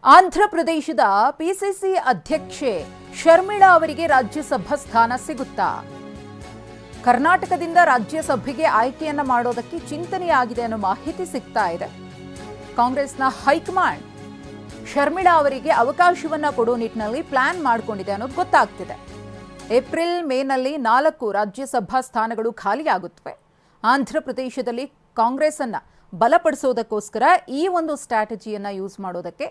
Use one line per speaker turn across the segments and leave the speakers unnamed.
ಆಂಧ್ರ ಪ್ರದೇಶದ ಪಿಸಿಸಿ ಅಧ್ಯಕ್ಷೆ ಶರ್ಮಿಳಾ ಅವರಿಗೆ ರಾಜ್ಯಸಭಾ ಸ್ಥಾನ ಸಿಗುತ್ತಾ? ಕರ್ನಾಟಕದಿಂದ ರಾಜ್ಯಸಭೆಗೆ ಆಯ್ಕೆಯನ್ನ ಮಾಡೋದಕ್ಕೆ ಚಿಂತನೆಯಾಗಿದೆ ಅನ್ನೋ ಮಾಹಿತಿ ಸಿಗ್ತಾ ಇದೆ. ಕಾಂಗ್ರೆಸ್ನ ಹೈಕಮಾಂಡ್ ಶರ್ಮಿಳಾ ಅವರಿಗೆ ಅವಕಾಶವನ್ನ ಕೊಡೋ ನಿಟ್ಟಿನಲ್ಲಿ ಪ್ಲಾನ್ ಮಾಡಿಕೊಂಡಿದೆ ಅನ್ನೋದು ಗೊತ್ತಾಗ್ತಿದೆ. ಏಪ್ರಿಲ್ ಮೇನಲ್ಲಿ 4 ರಾಜ್ಯಸಭಾ ಸ್ಥಾನಗಳು ಖಾಲಿಯಾಗುತ್ತವೆ. ಆಂಧ್ರ ಪ್ರದೇಶದಲ್ಲಿ ಕಾಂಗ್ರೆಸ್ ಅನ್ನ ಬಲಪಡಿಸೋದಕ್ಕೋಸ್ಕರ ಈ ಒಂದು ಸ್ಟ್ರಾಟಜಿಯನ್ನ ಯೂಸ್ ಮಾಡೋದಕ್ಕೆ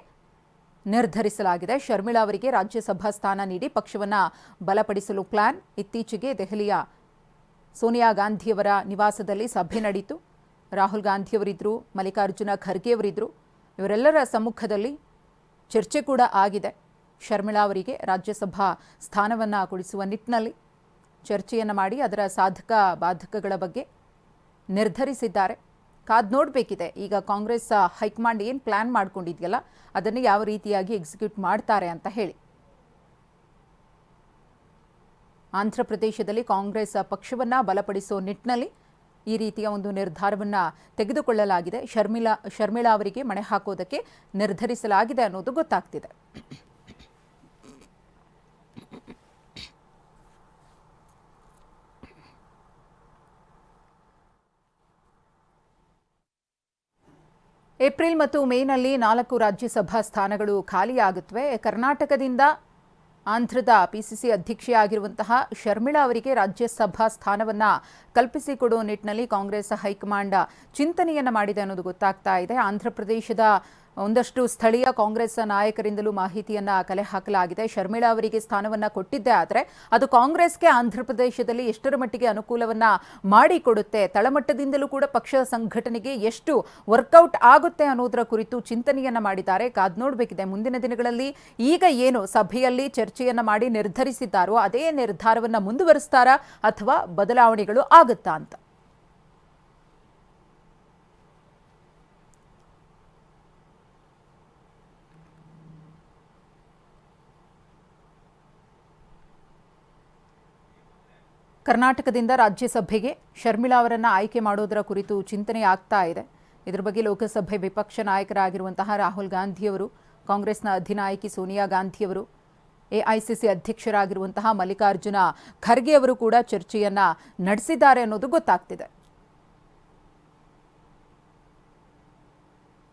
ನಿರ್ಧರಿಸಲಾಗಿದೆ. ಶರ್ಮಿಳಾ ಅವರಿಗೆ ರಾಜ್ಯಸಭಾ ಸ್ಥಾನ ನೀಡಿ ಪಕ್ಷವನ್ನ ಬಲಪಡಿಸಲು ಪ್ಲಾನ್. ಇತ್ತೀಚೆಗೆ ದೆಹಲಿಯ ಸೋನಿಯಾ ಗಾಂಧಿಯವರ ನಿವಾಸದಲ್ಲಿ ಸಭೆ ನಡೆಯಿತು. ರಾಹುಲ್ ಗಾಂಧಿಯವರಿದ್ದರು, ಮಲ್ಲಿಕಾರ್ಜುನ ಖರ್ಗೆ ಅವರಿದ್ದರು. ಇವರೆಲ್ಲರ ಸಮ್ಮುಖದಲ್ಲಿ ಚರ್ಚೆ ಕೂಡ ಆಗಿದೆ. ಶರ್ಮಿಳಾ ಅವರಿಗೆ ರಾಜ್ಯಸಭಾ ಸ್ಥಾನವನ್ನು ಕೊಡಿಸುವ ನಿಟ್ಟಿನಲ್ಲಿ ಚರ್ಚೆಯನ್ನು ಮಾಡಿ ಅದರ ಸಾಧಕ ಬಾಧಕಗಳ ಬಗ್ಗೆ ನಿರ್ಧರಿಸಿದ್ದಾರೆ. ಕಾದು ನೋಡಬೇಕಿದೆ. ಈಗ ಕಾಂಗ್ರೆಸ್ ಹೈಕಮಾಂಡ್ ಏನು ಪ್ಲಾನ್ ಮಾಡ್ಕೊಂಡಿದೆಯಲ್ಲ ಅದನ್ನು ಯಾವ ರೀತಿಯಾಗಿ ಎಕ್ಸಿಕ್ಯೂಟ್ ಮಾಡ್ತಾರೆ ಅಂತ ಹೇಳಿ. ಆಂಧ್ರ ಪ್ರದೇಶದಲ್ಲಿ ಕಾಂಗ್ರೆಸ್ ಪಕ್ಷವನ್ನು ಬಲಪಡಿಸೋ ನಿಟ್ಟಿನಲ್ಲಿ ಈ ರೀತಿಯ ಒಂದು ನಿರ್ಧಾರವನ್ನು ತೆಗೆದುಕೊಳ್ಳಲಾಗಿದೆ. ಶರ್ಮಿಳಾ ಅವರಿಗೆ ಮಣೆ ಹಾಕೋದಕ್ಕೆ ನಿರ್ಧರಿಸಲಾಗಿದೆ ಅನ್ನೋದು ಗೊತ್ತಾಗ್ತಿದೆ. ಏಪ್ರಿಲ್ ಮತ್ತು ಮೇನಲ್ಲಿ 4 ರಾಜ್ಯಸಭಾ ಸ್ಥಾನಗಳು ಖಾಲಿಯಾಗುತ್ತವೆ. ಕರ್ನಾಟಕದಿಂದ ಆಂಧ್ರದ ಪಿಸಿಸಿ ಅಧ್ಯಕ್ಷೆಯಾಗಿರುವಂತಹ ಶರ್ಮಿಳಾ ಅವರಿಗೆ ರಾಜ್ಯಸಭಾ ಸ್ಥಾನವನ್ನು ಕಲ್ಪಿಸಿಕೊಡುವ ನಿಟ್ಟಿನಲ್ಲಿ ಕಾಂಗ್ರೆಸ್ ಹೈಕಮಾಂಡ್ ಚಿಂತನೆಯನ್ನು ಮಾಡಿದೆ ಅನ್ನೋದು ಗೊತ್ತಾಗ್ತಾ ಇದೆ. ಆಂಧ್ರ ಪ್ರದೇಶದ ಒಂದಷ್ಟು ಸ್ಥಳೀಯ ಕಾಂಗ್ರೆಸ್ ನಾಯಕರಿಂದಲೂ ಮಾಹಿತಿಯನ್ನು ಕಲೆ ಹಾಕಲಾಗಿದೆ. ಶರ್ಮಿಳಾ ಅವರಿಗೆ ಸ್ಥಾನವನ್ನು ಕೊಟ್ಟಿದ್ದೇ ಆದರೆ ಅದು ಕಾಂಗ್ರೆಸ್ಗೆ ಆಂಧ್ರ ಪ್ರದೇಶದಲ್ಲಿ ಎಷ್ಟರ ಮಟ್ಟಿಗೆ ಅನುಕೂಲವನ್ನು ಮಾಡಿಕೊಡುತ್ತೆ, ತಳಮಟ್ಟದಿಂದಲೂ ಕೂಡ ಪಕ್ಷ ಸಂಘಟನೆಗೆ ಎಷ್ಟು ವರ್ಕೌಟ್ ಆಗುತ್ತೆ ಅನ್ನೋದರ ಕುರಿತು ಚಿಂತನೆಯನ್ನು ಮಾಡಿದ್ದಾರೆ. ಕಾದು ನೋಡಬೇಕಿದೆ ಮುಂದಿನ ದಿನಗಳಲ್ಲಿ. ಈಗ ಏನು ಸಭೆಯಲ್ಲಿ ಚರ್ಚೆಯನ್ನು ಮಾಡಿ ನಿರ್ಧರಿಸಿದ್ದಾರೋ ಅದೇ ನಿರ್ಧಾರವನ್ನು ಮುಂದುವರಿಸ್ತಾರಾ ಅಥವಾ ಬದಲಾವಣೆಗಳು ಆಗುತ್ತಾ ಅಂತ. ಕರ್ನಾಟಕದಿಂದ ರಾಜ್ಯಸಭೆಗೆ ಶರ್ಮಿಳಾ ಅವರನ್ನು ಆಯ್ಕೆ ಮಾಡೋದರ ಕುರಿತು ಚಿಂತನೆ ಆಗ್ತಾ ಇದೆ. ಇದರ ಬಗ್ಗೆ ಲೋಕಸಭೆ ವಿಪಕ್ಷ ನಾಯಕರಾಗಿರುವಂತಹ ರಾಹುಲ್ ಗಾಂಧಿಯವರು, ಕಾಂಗ್ರೆಸ್ನ ಅಧಿನಾಯಕಿ ಸೋನಿಯಾ ಗಾಂಧಿಯವರು, ಎಐಸಿಸಿ ಅಧ್ಯಕ್ಷರಾಗಿರುವಂತಹ ಮಲ್ಲಿಕಾರ್ಜುನ ಖರ್ಗೆ ಅವರು ಕೂಡ ಚರ್ಚೆಯನ್ನು ನಡೆಸಿದ್ದಾರೆ ಅನ್ನೋದು ಗೊತ್ತಾಗ್ತಿದೆ.